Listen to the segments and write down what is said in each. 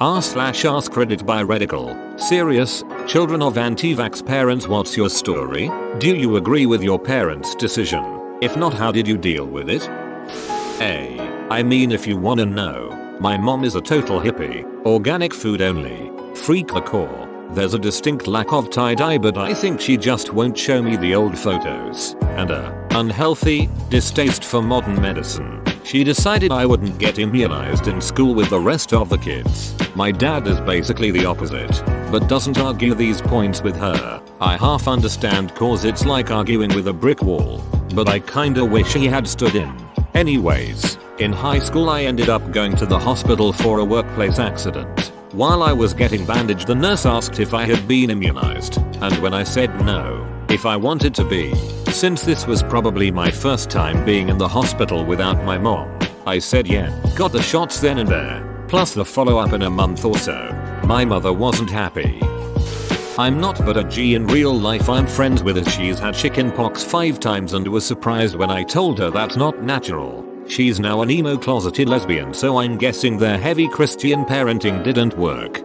r/AskReddit by Radical. Serious, children of anti-vax parents, what's your story? Do you agree with your parents' decision? If not, how did you deal with it? I mean, if you wanna know, my mom is a total hippie, organic food only, freak the core. There's a distinct lack of tie-dye, but I think she just won't show me the old photos, and a unhealthy distaste for modern medicine. She decided I wouldn't get immunized in school with the rest of the kids. My dad is basically the opposite, but doesn't argue these points with her. I half understand, cause it's like arguing with a brick wall, but I kinda wish he had stood in. Anyways, in high school I ended up going to the hospital for a workplace accident. While I was getting bandaged, the nurse asked if I had been immunized, and when I said no, if I wanted to be, since this was probably my first time being in the hospital without my mom, I said yeah, got the shots then and there, plus the follow-up in a month or so. My mother wasn't happy. I'm not but a G in real life. I'm friends with her. She's had chickenpox 5 times and was surprised when I told her that's not natural. She's now an emo closeted lesbian, so I'm guessing their heavy Christian parenting didn't work.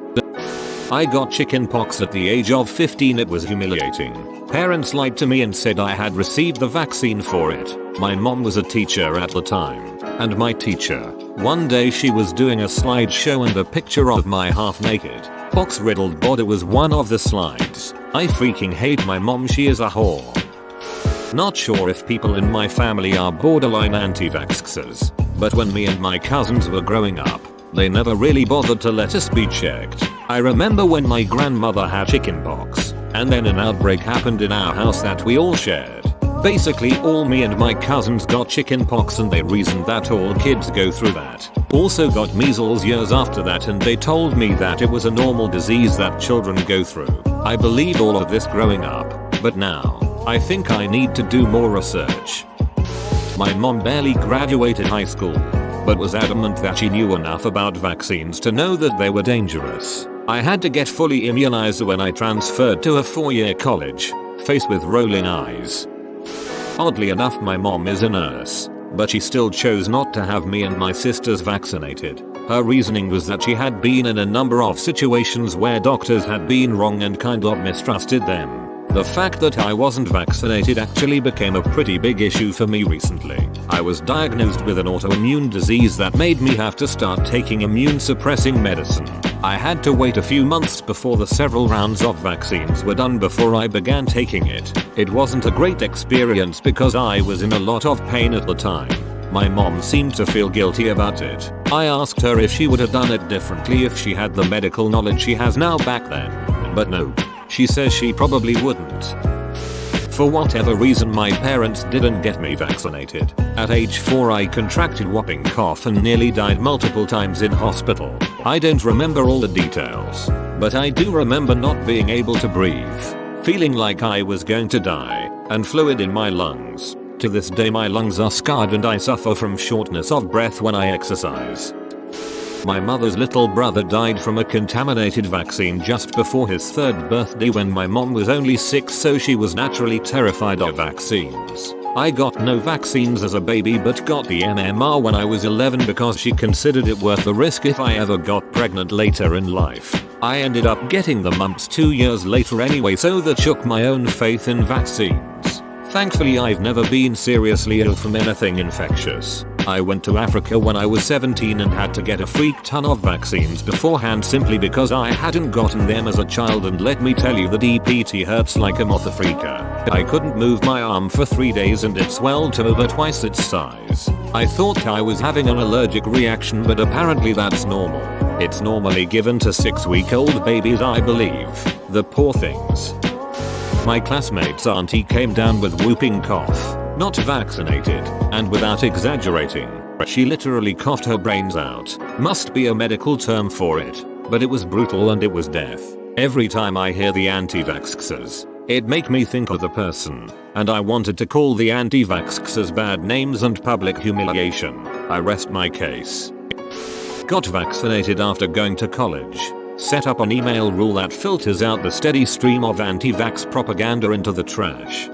I got chickenpox at the age of 15. It was humiliating. Parents lied to me and said I had received the vaccine for it. My mom was a teacher at the time, and my teacher, one day she was doing a slideshow and a picture of my half-naked, pox-riddled body was one of the slides. I freaking hate my mom, she is a whore. Not sure if people in my family are borderline anti-vaxxers, but when me and my cousins were growing up, they never really bothered to let us be checked. I remember when my grandmother had chickenpox, and then an outbreak happened in our house that we all shared. Basically all me and my cousins got chickenpox, and they reasoned that all kids go through that. Also got measles years after that, and they told me that it was a normal disease that children go through. I believed all of this growing up, but now, I think I need to do more research. My mom barely graduated high school, but was adamant that she knew enough about vaccines to know that they were dangerous. I had to get fully immunized when I transferred to a 4-year college, faced with rolling eyes. Oddly enough, my mom is a nurse, but she still chose not to have me and my sisters vaccinated. Her reasoning was that she had been in a number of situations where doctors had been wrong and kind of mistrusted them. The fact that I wasn't vaccinated actually became a pretty big issue for me recently. I was diagnosed with an autoimmune disease that made me have to start taking immune suppressing medicine. I had to wait a few months before the several rounds of vaccines were done before I began taking it. It wasn't a great experience because I was in a lot of pain at the time. My mom seemed to feel guilty about it. I asked her if she would have done it differently if she had the medical knowledge she has now back then, but nope. She says she probably wouldn't. For whatever reason, my parents didn't get me vaccinated. At age 4 I contracted whooping cough and nearly died multiple times in hospital. I don't remember all the details, but I do remember not being able to breathe, feeling like I was going to die, and fluid in my lungs. To this day my lungs are scarred and I suffer from shortness of breath when I exercise. My mother's little brother died from a contaminated vaccine just before his 3rd birthday when my mom was only 6, so she was naturally terrified of vaccines. I got no vaccines as a baby but got the MMR when I was 11 because she considered it worth the risk if I ever got pregnant later in life. I ended up getting the mumps 2 years later anyway, so that shook my own faith in vaccines. Thankfully I've never been seriously ill from anything infectious. I went to Africa when I was 17 and had to get a freak ton of vaccines beforehand simply because I hadn't gotten them as a child, and let me tell you the DPT hurts like a mother freaker. I couldn't move my arm for 3 days and it swelled to over twice its size. I thought I was having an allergic reaction, but apparently that's normal. It's normally given to 6-week-old babies, I believe. The poor things. My classmate's auntie came down with whooping cough, not vaccinated, and without exaggerating, she literally coughed her brains out. Must be a medical term for it, but it was brutal and it was death. Every time I hear the anti-vaxxers, it make me think of the person, and I wanted to call the anti-vaxxers bad names and public humiliation. I rest my case. Got vaccinated after going to college. Set up an email rule that filters out the steady stream of anti-vax propaganda into the trash.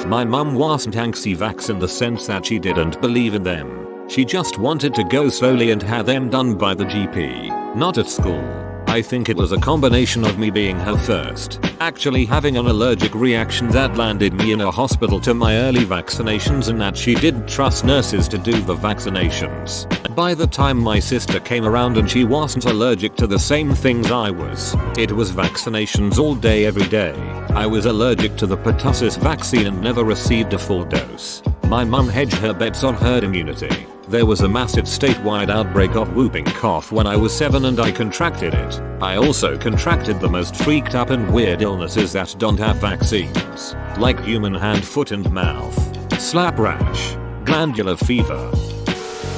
My mum wasn't anti-vax in the sense that she didn't believe in them, She just wanted to go slowly and have them done by the GP, not at school. I think it was a combination of me being her first, actually having an allergic reaction that landed me in a hospital to my early vaccinations, and that she didn't trust nurses to do the vaccinations. By the time my sister came around and she wasn't allergic to the same things I was, it was vaccinations all day every day. I was allergic to the pertussis vaccine and never received a full dose. My mum hedged her bets on herd immunity. There was a massive statewide outbreak of whooping cough when I was 7 and I contracted it. I also contracted the most freaked up and weird illnesses that don't have vaccines, like human hand, foot and mouth, slap rash, glandular fever.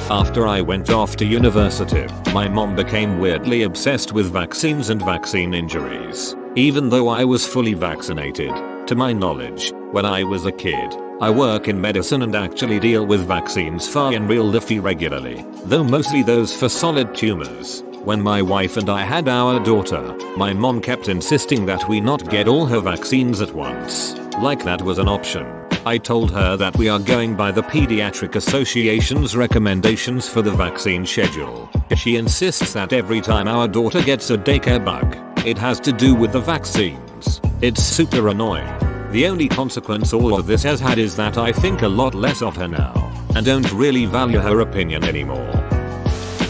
After I went off to university, my mom became weirdly obsessed with vaccines and vaccine injuries, even though I was fully vaccinated. To my knowledge, when I was a kid, I work in medicine and actually deal with vaccines far in real life regularly, though mostly those for solid tumors. When my wife and I had our daughter, my mom kept insisting that we not get all her vaccines at once, like that was an option. I told her that we are going by the Pediatric Association's recommendations for the vaccine schedule. She insists that every time our daughter gets a daycare bug, it has to do with the vaccines. It's super annoying. The only consequence all of this has had is that I think a lot less of her now, and don't really value her opinion anymore.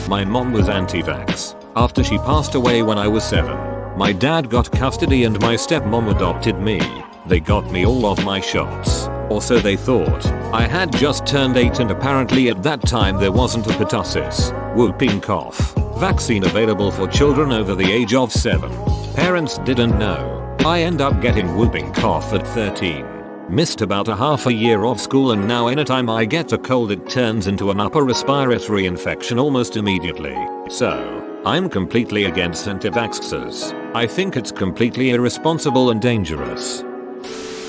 My mom was anti-vax. After she passed away when I was 7, my dad got custody and my stepmom adopted me. They got me all of my shots, or so they thought. I had just turned 8 and apparently at that time there wasn't a pertussis, whooping cough, vaccine available for children over the age of 7. Parents didn't know. I end up getting whooping cough at 13. Missed about a half a year of school, and now anytime I get a cold it turns into an upper respiratory infection almost immediately. So, I'm completely against anti-vaxxers. I think it's completely irresponsible and dangerous.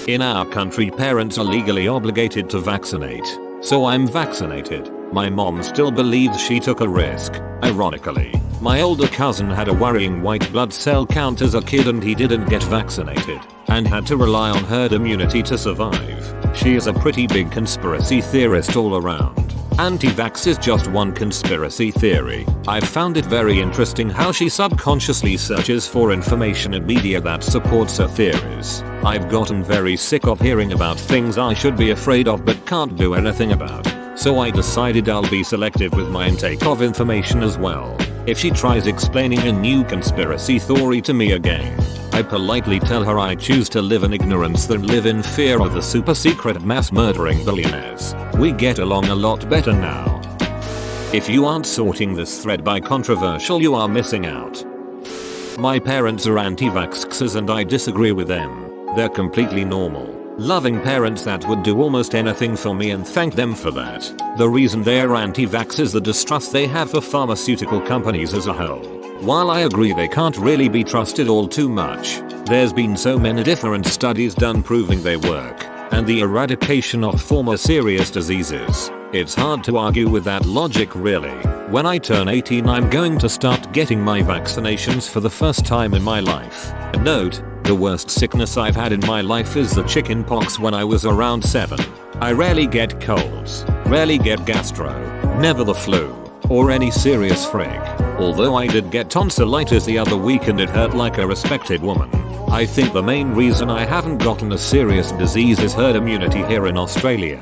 In our country, parents are legally obligated to vaccinate, so I'm vaccinated. My mom still believes she took a risk. Ironically, my older cousin had a worrying white blood cell count as a kid and he didn't get vaccinated, and had to rely on herd immunity to survive. She is a pretty big conspiracy theorist all around. Anti-vax is just one conspiracy theory. I've found it very interesting how she subconsciously searches for information in media that supports her theories. I've gotten very sick of hearing about things I should be afraid of but can't do anything about. So I decided I'll be selective with my intake of information as well. If she tries explaining a new conspiracy theory to me again, I politely tell her I choose to live in ignorance than live in fear of the super secret mass murdering billionaires. We get along a lot better now. If you aren't sorting this thread by controversial, you are missing out. My parents are anti-vaxxers and I disagree with them. They're completely normal, loving parents that would do almost anything for me, and thank them for that. The reason they're anti-vax is the distrust they have for pharmaceutical companies as a whole. While I agree they can't really be trusted all too much, there's been so many different studies done proving they work, and the eradication of former serious diseases. It's hard to argue with that logic really. When I turn 18 I'm going to start getting my vaccinations for the first time in my life. Note, the worst sickness I've had in my life is the chicken pox when I was around 7. I rarely get colds, rarely get gastro, never the flu, or any serious frig. Although I did get tonsillitis the other week and it hurt like a respected woman. I think the main reason I haven't gotten a serious disease is herd immunity here in Australia.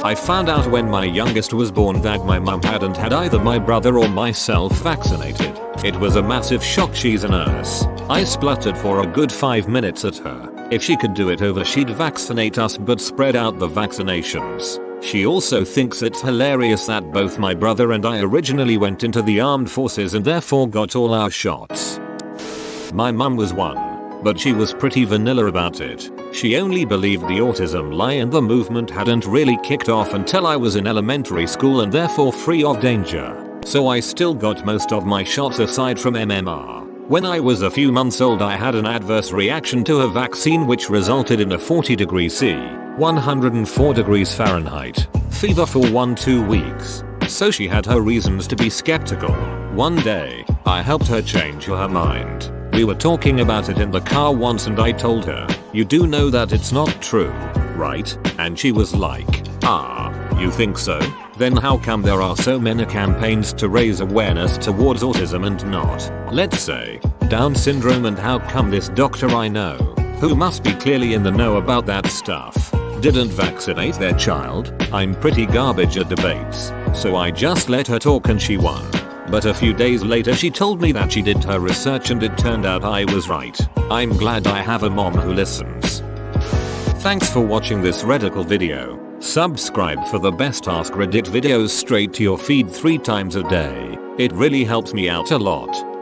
I found out when my youngest was born that my mum hadn't had either my brother or myself vaccinated. It was a massive shock. She's a nurse. I spluttered for a good 5 minutes at her. If she could do it over she'd vaccinate us but spread out the vaccinations. She also thinks it's hilarious that both my brother and I originally went into the armed forces and therefore got all our shots. My mum was one, but she was pretty vanilla about it. She only believed the autism lie and the movement hadn't really kicked off until I was in elementary school and therefore free of danger. So I still got most of my shots aside from MMR. When I was a few months old I had an adverse reaction to a vaccine which resulted in a 40 degrees C, 104 degrees Fahrenheit, fever for 1-2 weeks. So she had her reasons to be skeptical. One day, I helped her change her mind. We were talking about it in the car once and I told her, "You do know that it's not true, right?" And she was like, "Ah, you think so?" Then how come there are so many campaigns to raise awareness towards autism and not, let's say, Down syndrome, and how come this doctor I know, who must be clearly in the know about that stuff, didn't vaccinate their child? I'm pretty garbage at debates, so I just let her talk and she won. But a few days later she told me that she did her research and it turned out I was right. I'm glad I have a mom who listens. Thanks for watching this radical video. Subscribe for the best Ask Reddit videos straight to your feed 3 times a day. It really helps me out a lot.